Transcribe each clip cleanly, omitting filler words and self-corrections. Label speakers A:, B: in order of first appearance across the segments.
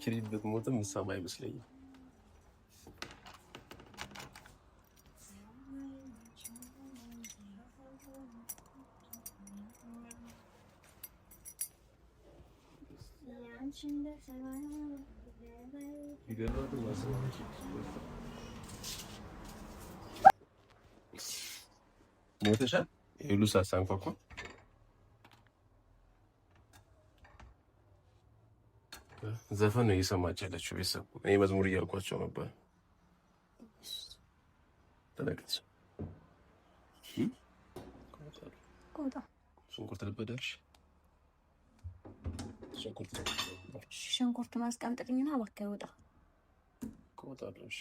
A: كريم بتموت من السماء مسلية موتشا يلوسا سانكوكو ዘፈን ነው እየሰማች ያለችው ቤተሰብ እኔ መዝሙር እያልኳቸው ነበር ተነግረች
B: ቆጣ
A: ሽንኩርት ልበደርሽ
B: ሽንኩርት ማስቀምጥልኝና እባክህ ወጣ
A: ቆጣለሽ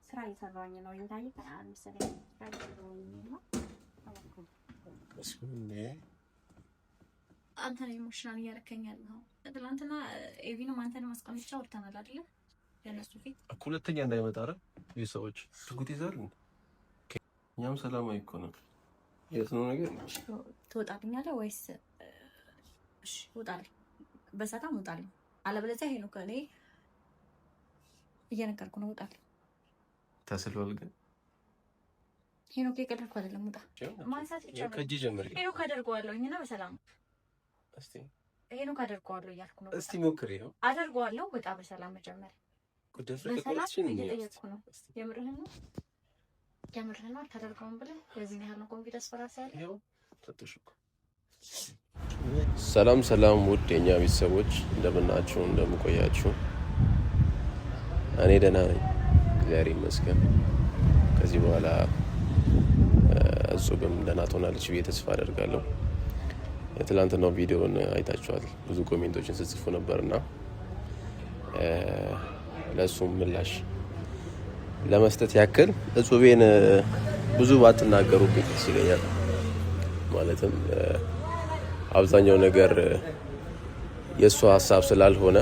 B: ስራ እየሰራሁኝ ነው እንዳይክ አንሰለኝ አንተ ነው ኢሞሽናል እያረከኛል ነው ትላንትና ኤቪንም አንተን ማስቀምጫ ወርተናል አይደል ያነሱ ፊት
A: ሁለተኛ እንዳይመጣ አይደል የሰዎች ትጉት ይዛሉ እኛም ሰላማዊ እኮ ነው የት ነው ነገር
B: ትወጣልኛለህ ወይስ እሺ ወጣልኝ በሰላም ወጣልኝ አለበለዚያ ሄኖክ እኔ እየነገርኩ ነው ወጣልኝ
A: ታስልዋል ግን
B: ሄኖክ የቀደርኩ አይደለም ወጣ ማንሳት ይቻላል
A: ከጂ ጀምሪ
B: ሄኖክ አደርገዋለሁኝና በሰላም
A: እስቲ
B: ሄኖክ አደርገዋለሁ እያልኩ ነው
A: እስቲ ሞክሪ ነው
B: አደርገዋለሁ ወጣ በሰላም መጀመር
A: በደፍረከሽን
B: ነው የምርህን ነው ታደርገውን ብለህ ለዚህ ያህል ነው ኮንፊደንስ ፈራስ ያለ
A: ይሄው ተጥሽኩ ሰላም ሰላም ውድ የኛ ቤተሰቦች እንደምናችሁ እንደምቆያችሁ እኔ ደህና ነኝ እግዚአብሔር ይመስገን ከዚህ በኋላ እሱም ደህና ትሆናለች ብዬ ተስፋ አደርጋለሁ የትላንትናው ቪዲዮን አይታችኋል ብዙ ኮሜንቶችን ጽፉ ነበርና ለሱም ምላሽ ለመስጠት ያክል እጹቤን ብዙ ባትናገሩብኝ ይችላል ማለትም አብዛኛው ነገር የሷ ሐሳብ ስላልሆነ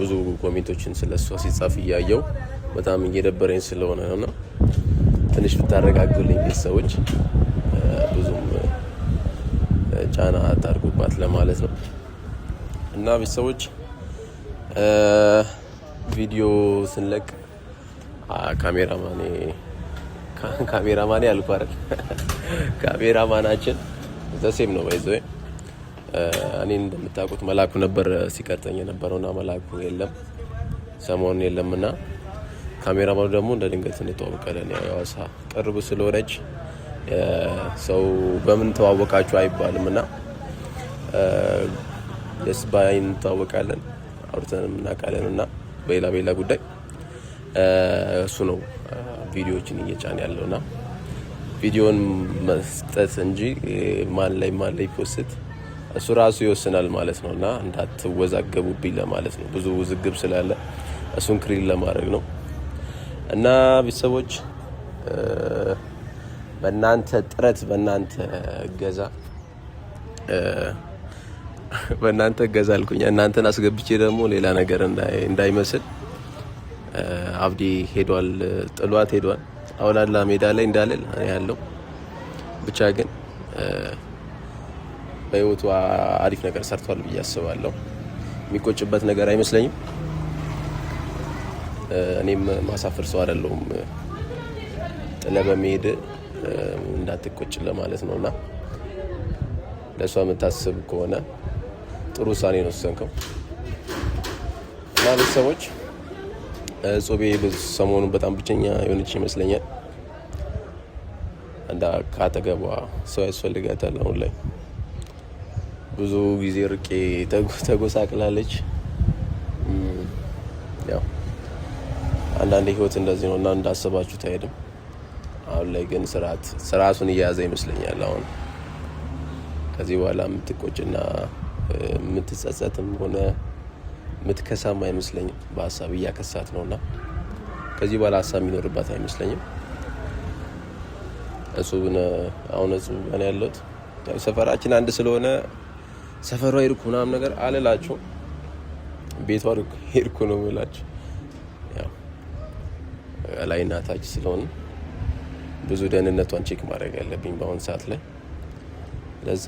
A: ብዙ ኮሜንቶችን ስለሷ ሲጻፍ ያያየው በጣም እየደበረኝ ስለሆነ ነውና ትንሽ ብታረጋጉልኝ ቤተሰቦች ብዙም ጫና አታርጉባት ለማለት ነው እና ቤተሰቦች ቪዲዮ ስንለቅ ካሜራማኔ አልኩ አይደል ካሜራማናችን ዘሴም ነው ባይዘው እኔን እንደምታውቁት መላኩ ነበር ሲቀርጠኝ የነበረውና መላኩ የለም ሰሞኑን የለምና ካሜራማኑ ደግሞ እንደ ድንገት እንተዋወቃለን ያዋሳ ቅርብ ስለሆነች ሰው በምን ተዋወቃችሁ አይባልምና ለስባይን ተዋወቃለን አውርተንም እናውቃለንና በሌላ ጉዳይ እሱ ነው ቪዲዮዎችን እየጫን ያለውና ቪዲዮን መስጠት እንጂ ማን ላይ ፖስት እሱ ራሱ ይወስናል ማለት ነውና እንዳትወዛገቡብኝ ለማለት ነው ብዙ ውዝግብ ስላለ እሱን ክሪል ለማድረግ ነው እና ቤተሰቦች በእናንተ ጥረት በእናንተ ገዛ አልኩኝ እናንተን አስገብቼ ደግሞ ሌላ ነገር እንዳይመስል አብዲ ሄዷል ጥሏት ሄዷል አውላላ ሜዳ ላይ እንዳለል ያለው ብቻ ግን በህይወቱ አሪፍ ነገር ሰርቷል ብዬ አስባለሁ የሚቆጭበት ነገር አይመስለኝም እኔም ማሳፈር ሰው አይደለሁም ጥለ በመሄድ እንዳትቆጭ ለማለት ነውና ለሷ የምታስብ ከሆነ ጥሩ ውሳኔ ነው ወሰንከው እና ቤተሰቦች ጾቤ ሰሞኑን በጣም ብቸኛ የሆነች ይመስለኛል እንዳ ካጠገቧ ሰው ያስፈልጋታል አሁን ላይ ብዙ ጊዜ ርቄ ተጎሳቅላለች ያው አንዳንዴ ህይወት እንደዚህ ነውና እንዳሰባችሁ ታይደም አሁን ላይ ግን ስራቱን እያያዘ ይመስለኛል አሁን ከዚህ በኋላ የምትቆጭና የምትጸጸትም ሆነ የምትከሳም አይመስለኝም በሀሳብ እያከሳት ነውና ከዚህ በኋላ ሀሳብ የሚኖርባት አይመስለኝም እሱን አሁን እሱ ጋር ያለሁት ሰፈራችን አንድ ስለሆነ ሰፈሯ ይርኩ ምናምን ነገር አለላችሁ ቤቷ ይርኩ ነው የምላችሁ ያው ላይና ታች ስለሆነ ብዙ ደህንነቷን ቼክ ማድረግ ያለብኝ በአሁን ሰዓት ላይ ለዛ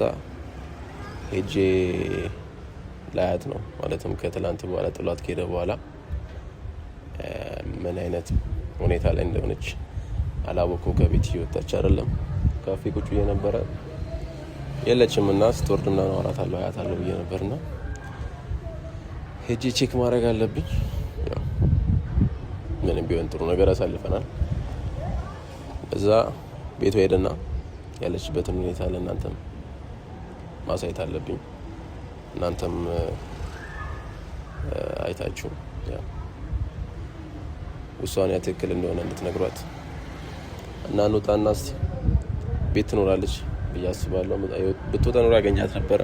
A: ሄጄ ላያት ነው ማለትም ከትላንት በኋላ ጥሏት ከሄደ በኋላ ምን አይነት ሁኔታ ላይ እንደሆነች አላወኩም። ከቤት እየወጣች አይደለም። ካፌ ቁጭ ብዬ ነበረ የለችም እና ስትወርድ ምናምን አወራታለሁ አያታለሁ ብዬ ነበርና ሄጄ ቼክ ማድረግ አለብኝ። ያው ምንም ቢሆን ጥሩ ነገር አሳልፈናል። እዛ ቤቷ ሄደና ያለችበትን ሁኔታ ለእናንተም ማሳየት አለብኝ። እናንተም አይታችሁ ያው ውሳኔ ትክክል እንደሆነ እንድትነግሯት እና እንውጣና እስቲ ቤት ትኖራለች ብዬ አስባለሁ። ብትወጣ ኖሮ ያገኛት ነበረ።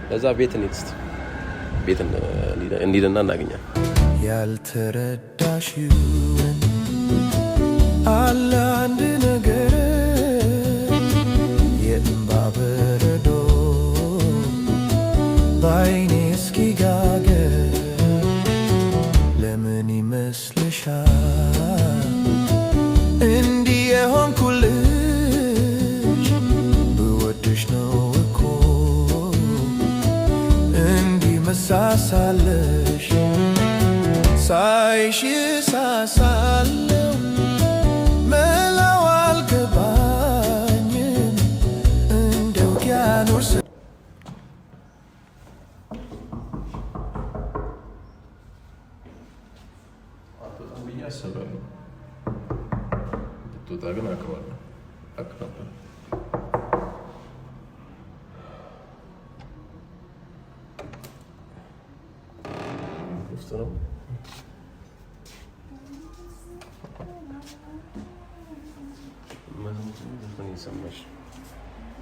A: ለዛ ቤት እንሂድና እናገኛት።
C: ያልተረዳሽው አለ አንድ ነገር የእንባ በረዶ በዓይኔ እስኪጋገር ለምን ይመስልሻል እንዲህ የሆንኩልሽ? ብወድሽ ነው እኮ እንዲህ መሳሳለሽ ሳይሽ ሳሳለው መላው አልገባኝም እንደ ውቅያኖስ
A: ብትወጣ ግን አውቀዋለሁ ነበር። ውስጥ ነው ምን ይሰማሽ?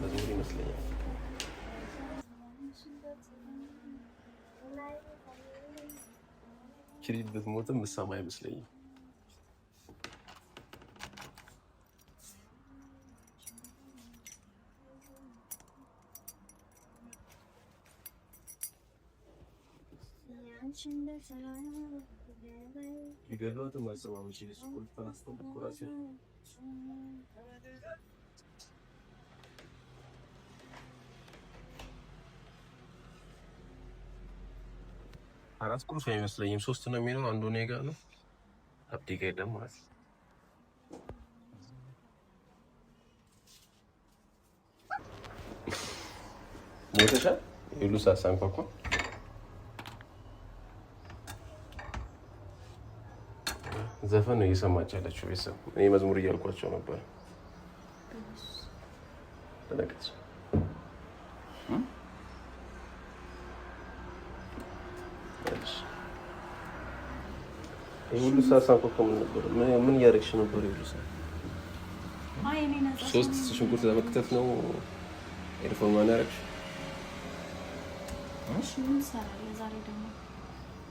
A: መዝሙር ይመስለኛል። ችሪ ብትሞትም ምሳማ አይመስለኝም። ሊገሏትም አይሰማም። አራት ቁልፍ አይመስለኝም። 3 ነው የሚለው። አንዱ እኔ ጋር ነው። አብዲ ጋር ደግሞ ማለት ነው። ሞተሻል ይሉ ሳሳንኳኳ ዘፈን ነው እየሰማች ያለችው። ቤተሰብ እኔ መዝሙር እያልኳቸው ነበር። ተነቀች ሁሉ ሳሳንኳኳ ምን ነበር? ምን እያደረግሽ ነበር? ይሉ ሶስት ሽንኩርት ለመክተፍ ነው ኤርፎን ማን ያደረግሽ?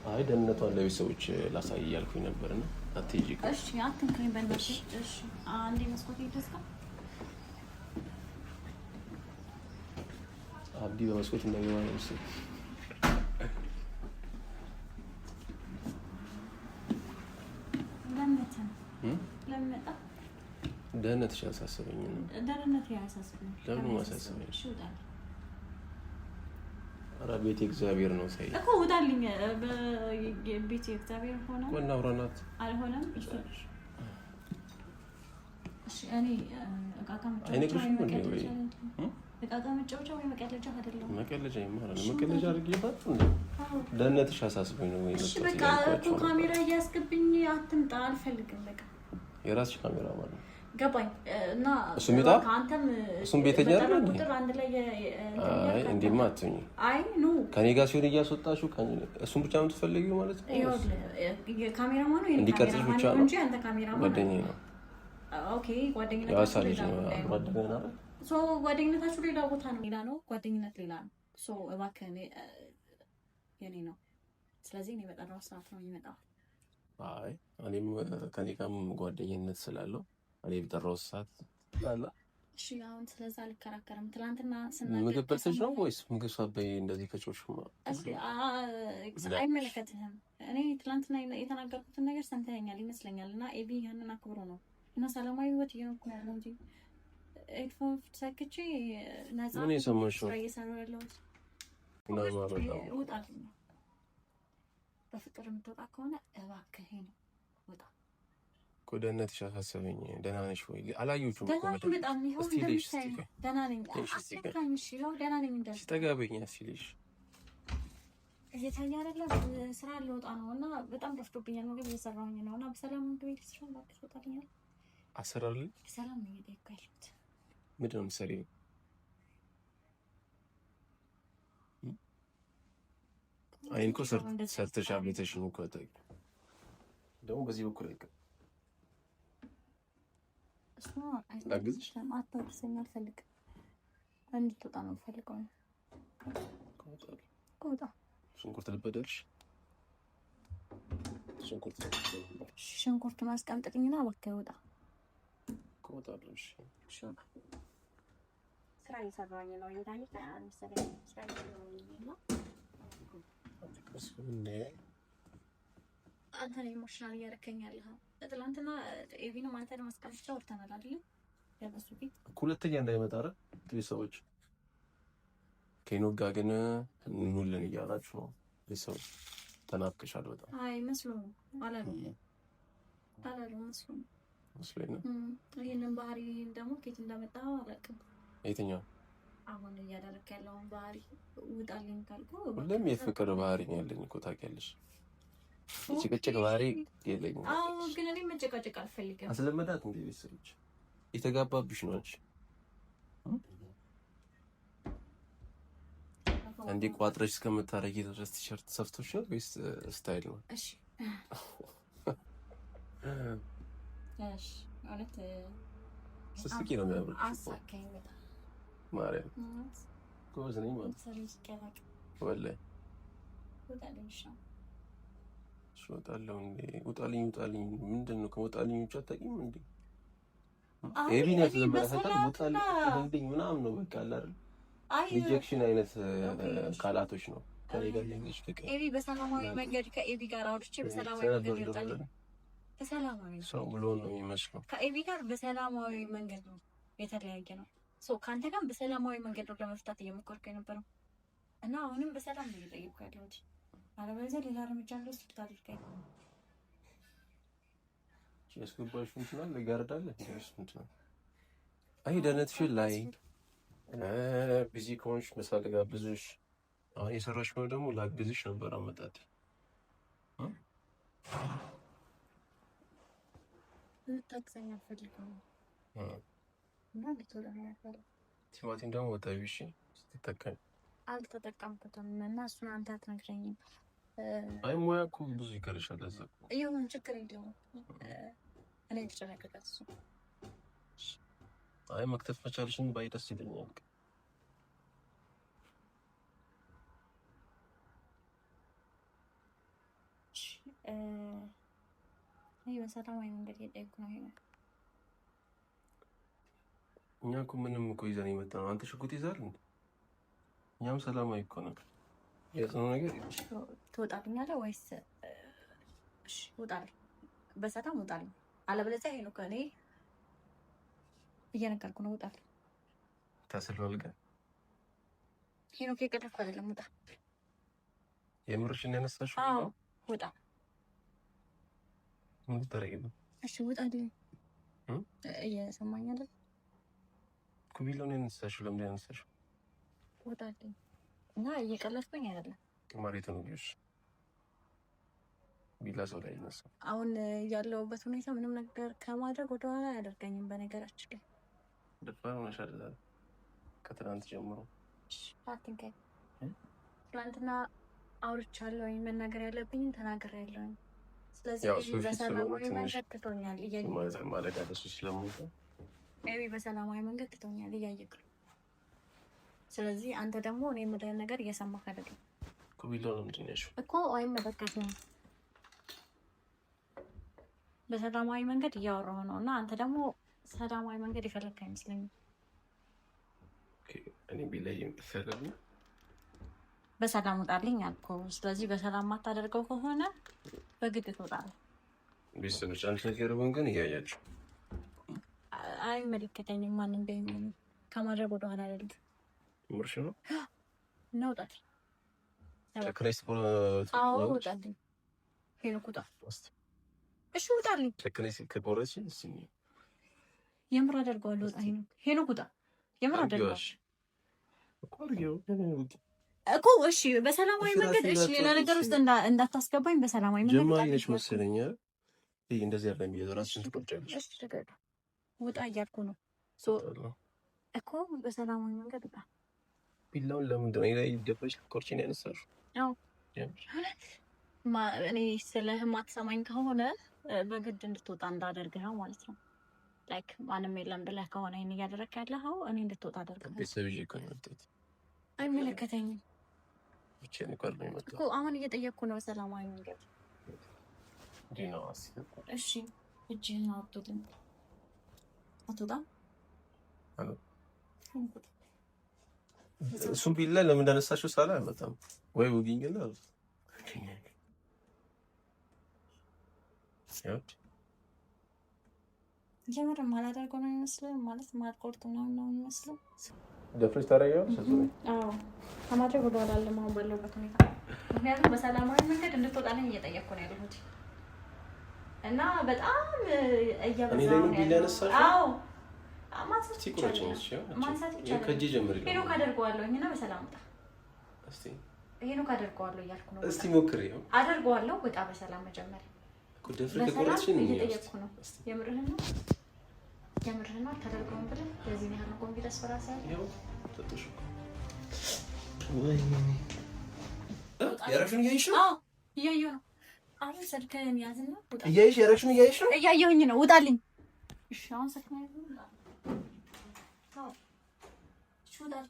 A: አይ ደህንነቷን ለቤተሰቦች ላሳይ እያልኩኝ ነበርና አትሄጂ።
B: እሺ አትንከኝ በእናትሽ። እሺ አንዴ መስኮት ይደስካ
A: አብዲ በመስኮት እንደገባ ነው መሰለኝ።
B: ለምመጣ
A: ደህንነትሽ አያሳስበኝ ነው።
B: ደህንነቴ አያሳስበኝ።
A: ለምን ማሳስበኝ? እሺ ወጣ ኧረ ቤቴ እግዚአብሔር ነው ሳይ
B: እኮ ወጣልኝ። በቤቴ እግዚአብሔር ሆነ
A: ቆና አውራናት
B: አልሆነም። እሺ እኔ እቃቃ መጫወቻ ወይ መቀለጃ አይደለም።
A: መቀለጃ ይማራል። መቀለጃ አድርጌባት ደህንነትሽ አሳስበኝ ነው ወይ?
B: እሺ በቃ እኮ ካሜራ እያስገብኝ አትምጣ፣ አልፈልግም። በቃ
A: የራስሽ ካሜራ ማለት ነው።
B: ገባኝ። እና
A: እሱም ይጣ እሱም ቤተኛ አይደል እንዴ? አይ እንዴማ አትሁኝ።
B: አይ ኑ
A: ከኔ ጋር ሲሆን እያስወጣሽው እሱም ብቻ ነው የምትፈልጊው ማለት ነው?
B: ካሜራ ማኑ
A: እንዲቀርጽሽ ብቻ ነው
B: እንጂ አንተ ካሜራ ማኑ
A: ጓደኛዬ ነው።
B: ኦኬ ጓደኝነት
A: ያሳልጅ ነው ጓደኛዬ ነው።
B: ሶ ጓደኝነታችሁ ሌላ ቦታ ነው፣ ሌላ ነው። ጓደኝነት ሌላ ነው። ሶ እባክህ የኔ ነው። ስለዚህ እኔ በጠራው ሰዓት ነው የሚመጣው።
A: አይ እኔም ከኔ ጋርም ጓደኝነት ስላለው እኔ በጠራው ሰዓት አላ።
B: እሺ አሁን ስለዛ አልከራከርም። ትናንትና
A: ምግብ በልተሽ ነው ወይስ ምግብ ሳበይ እንደዚህ ከጮሽማ?
B: አይመለከትህም። እኔ ትናንትና የተናገርኩትን ነገር ሰምተኸኛል ይመስለኛል። እና ኤቢ ያንን አክብሮ ነው እና ሰላማዊ ህይወት እየኖርኩ ነው ያለው እንጂ ኤርፎን ሰክቼ ነፃ
A: ምን የሰማሽው?
B: እየሰራሁ ያለሁት ውጣልኝ። በፍቅር የምትወጣ ከሆነ እባክህ ነው ውጣ።
A: እኮ ደህንነትሽ አሳሰበኝ። ደህና ነሽ ወይ? አላየሁሽም።
B: ደህና ነኝ በጣም ይኸው እንደምታይ ደህና ነኝ። አትነካኝ እሺ። ይኸው ደህና ነኝ።
A: ተጋበኝ ሲልሽ
B: እየታየ አይደለም። ስራ ልወጣ ነው እና በጣም ረፍዶብኛል። ምግብ እየሰራሁኝ ነው እና በሰላም ምግብ እየሰራሁ እባክህ ውጣልኝ።
A: አሰራልኝ
B: ሰላም ነው እየጠየኩህ ያለሁት።
A: ምንድን ነው የምትሰሪው? አይን እኮ ሰርተሽ አብለተሽኝ እኮ ደግሞ በዚህ በኩል አይቀር
B: ላግዝሽ። አታግዘኝ አልፈልግም። እንድትወጣ ነው የምፈልገው። ከወጣ
A: ሽንኩርት ልበደርሽ።
B: ሽንኩርቱን አስቀምጥልኝና እባክህ ውጣ።
A: ከወጣለሁ። እሺ
B: ስራ እየሰራሁኝ ነው። ኢንተርኔት መሰለኝ ስራ እየሰራሁኝ ነው። አንተ ነው ኢሞሽናል እያደረከኝ ያለኸው። ትናንትና ኤቪንም አንተን ማስቀምጫ ወርተናል አይደል? ያበሱ ፊት
A: ሁለተኛ እንዳይመጣ አይደል? ቤተሰቦች ከኖህ ጋር ግን እንውልን እያላችሁ ነው። ቤተሰቦች ተናፍቀሻል በጣም።
B: አይ መስሎኝ አላለም መስሎኝ ነው። ይሄንን ባህሪ ደግሞ ከየት እንዳመጣው አላውቅም።
A: የትኛው
B: አሁን እያደረክ ያለውን ባህሪ ውጣልኝ ካልከው
A: ሁሌም የፍቅር ባህሪ ነው ያለኝ እኮ ታውቂያለሽ። የጭቅጭቅ ባህሪ የለኝም።
B: አዎ ግን እኔ መጨቃጨቅ አልፈልግም።
A: አስለመዳት እንደ ቤተሰቦች የተጋባብሽ ነው አንቺ እንዴ ቋጥረሽ እስከምታረጊ ድረስ ቲሸርት ሰፍቶሽ ነው ወይስ ስታይል ነው?
B: እሺ እሺ ማለት
A: ስስቂ ነው የሚያምር።
B: አሳካኝ በጣም
A: ማርያም ጎበዝ ነኝ ማለት ወላሂ። ወጣለሁ እንዴ? ውጣልኝ ምንድን ነው? ከወጣልኝ ውጭ አታውቂም እንዴ? ኤቢን ያስለመዳታል። ውጣልኝ ምናምን ነው በቃ አለ አይደል? ሪጀክሽን አይነት ቃላቶች ነው ከኔ ጋር ያለሽ ፍቅር።
B: ኤቢ በሰላማዊ መንገድ ከኤቢ ጋር አውርቼ በሰላማዊ መንገድ ይወጣል። በሰላማዊ
A: ሰው ብሎ ነው የሚመስለው።
B: ከኤቢ ጋር በሰላማዊ መንገድ ነው የተለያየ ነው። ከአንተ ጋር በሰላማዊ መንገድ ነው ለመፍታት እየሞከርኩ የነበረው እና አሁንም በሰላም ነው እየጠየቅኩ ያለሁት። አለበለዚያ ሌላ እርምጃ እንደወስድ ታድርገኝ።
A: ያስገባሽ እንትናል ለጋርዳለ እንደስ እንትናል። አይ ደህንነትሽን ላይ ቢዚ ከሆንሽ ምሳ ልጋብዝሽ። አሁን የሰራሽ ነው ደግሞ ላግዝሽ ነበር አመጣጥ
B: ልታግዘኝ አልፈልግም እና ልትወደኝ አልፈልግም።
A: ቲማቲም ደግሞ ወጣቢ እሺ ስትጠቀም
B: አልተጠቀምኩትም እና እሱን አንተ አትነግረኝም።
A: አይ ሙያ እኮ ብዙ ይቀርሻል። ለዛ
B: ይሁን ችግር የለውም። እኔ ተጨነቀቀት እሱ
A: አይ መክተፍ መቻልሽን ባይ ደስ ይለኛል።
B: ይሄ በሰላማዊ መንገድ እየጠየኩ ነው። ይሄ
A: እኛ እኮ ምንም እኮ ይዘን የመጣ ነው። አንተ ሽጉጥ ይዛል እንዴ? እኛም ሰላማዊ እኮ ነው የያዝነው ነገር።
B: ትወጣልኛለህ ወይስ? እሺ ውጣልኝ፣ በሰላም ውጣልኝ። አለበለዚያ ይሄ ነው ከእኔ እየነገርኩ ነው። ውጣልኝ።
A: ታስልሏል ግን
B: ይሄ ነው ከቀደፍ አይደለም። ውጣ።
A: የምርሽን ያነሳሽው?
B: አዎ ውጣ።
A: ምን ታረጊ ነው?
B: እሺ ውጣልኝ። እየሰማኝ አይደል?
A: ኩቢሎን ያነሳሽው ለምን ያነሳሽው?
B: ውጣልኝ እና እየቀለድኩኝ አይደለም።
A: ማሪቱ ነው ልጅ ቢላ ሰው ላይ ይነሳ።
B: አሁን ያለውበት ሁኔታ ምንም ነገር ከማድረግ ወደኋላ አያደርገኝም። በነገራችን ላይ
A: ደፋር ሆነሽ አይደል? ከትናንት ጀምሮ
B: አትንከኝ። ትናንትና አውርቻለሁ። መናገር ያለብኝን ተናግሬያለሁ። ስለዚህ በሰላማዊ መንገድ ትቶኛል። በሰላማዊ መንገድ ትቶኛል እያየክ ነው። ስለዚህ አንተ ደግሞ እኔ የምልህን ነገር እየሰማህ አይደለም እኮ። አይመለከትም። በሰላማዊ መንገድ እያወራሁ ነው እና አንተ ደግሞ ሰላማዊ መንገድ የፈለግህ አይመስለኝም። በሰላም ውጣልኝ አልኩህ። ስለዚህ በሰላም ማታደርገው ከሆነ በግድ ትወጣለህ።
A: ቤተሰቦች አንድ ነገር ግን እያያችሁ
B: አይመለከተኝም ማን እንደሚሆን ከማድረግ ወደ ኋላ አይደለም።
A: ምርሽ ነው
B: እናውጣት
A: ተክሬስ
B: አዎ ውጣልኝ ሄኖክ ውጣ እሺ ውጣልኝ
A: ተክሬስ ከቆረች
B: የምር አደርገዋለሁ ውጣ ሄኖክ ውጣ የምር አደርገዋለሁ እኮ እሺ በሰላማዊ መንገድ እሺ ሌላ ነገር ውስጥ እንዳታስገባኝ በሰላማዊ መንገድ
A: ጀማሪ ነሽ መሰለኝ ይሄ እንደዚህ አይደለም እየዘራችን ትቆጫለሽ
B: እሺ ተገደ ውጣ እያልኩ ነው እኮ በሰላማዊ መንገድ ውጣ
A: ቢላውን ለምንድን ነው ላይ ደፈሽ ኮርችን ያነሳሽ
B: አዎ እኔ ስለማትሰማኝ ከሆነ በግድ እንድትወጣ እንዳደርግ ነው ማለት ነው ላይክ ማንም የለም ብለህ ከሆነ ይሄን እያደረክ ያለኸው እኔ እንድትወጣ አደርግ ነው
A: ቤተሰብዬ እኮ ነው የምትወጣው
B: አይመለከተኝም
A: ብቻዬን እኮ ነው የምመጣው
B: እኮ አሁን እየጠየቅኩ ነው ሰላማዊ መንገድ እሺ እጅህን አውጥተን አትወጣም
A: እሱም ቢላ ለምን እንዳነሳሽው ሳላ አይመጣም ወይ ውጊኝና
B: ጀመረ ማላደርገው ነው የሚመስለው ማለት ማልቆርጥ ነው የሚመስለው
A: ደፍረሽ ታረጋለሽ
B: አዎ ከማድረግ ወደ ኋላ ለማን ባለበት ሁኔታ ምክንያቱም በሰላማዊ መንገድ እንድትወጣልኝ እየጠየቅኩ ነው ያለሁት እና በጣም እያበዛው ነው ያለው አዎ ማንሳት ይቻላል
A: ከእጄ ጀምሪ
B: ሄኖ ካደርገዋለሁ እና በሰላም ውጣ እስቲ ሄኖ ካደርገዋለሁ እያልኩ ነው
A: እስቲ ሞክሪ
B: አደርገዋለሁ ውጣ በሰላም መጀመሪያ
A: ደፍረ ከቆረጥሽኝ
B: እየጠየቅኩ ነው የምርህን ነው አታደርገውም ብለህ ለዚህ ነው ኮንፊደንስ ፈራሳ ያለው
A: ተጥሽ ወይ ያረፍሽን እያይሽ ነው
B: አዎ እያየሁ ነው አሁን ስልክህን ያዝና ውጣ
A: እያይሽ ያረፍሽን እያይሽ ነው
B: እያየሁኝ ነው ውጣልኝ እሺ አሁን ስልክህን ያዝና አዎ ሹዳል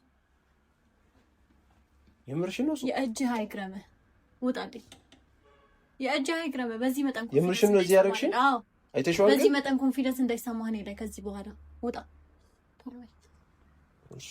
A: የምርሽን ነው
B: የእጅህ አይግረምህ ውጣልኝ የእጅህ አይግረምህ በዚህ መጠን
A: የምርሽን ነው እዚህ ያረግሽኝ
B: አዎ
A: አይተሽዋል
B: በዚህ መጠን ኮንፊደንስ እንዳይሰማህ ነው ከዚህ በኋላ ውጣ
A: እሺ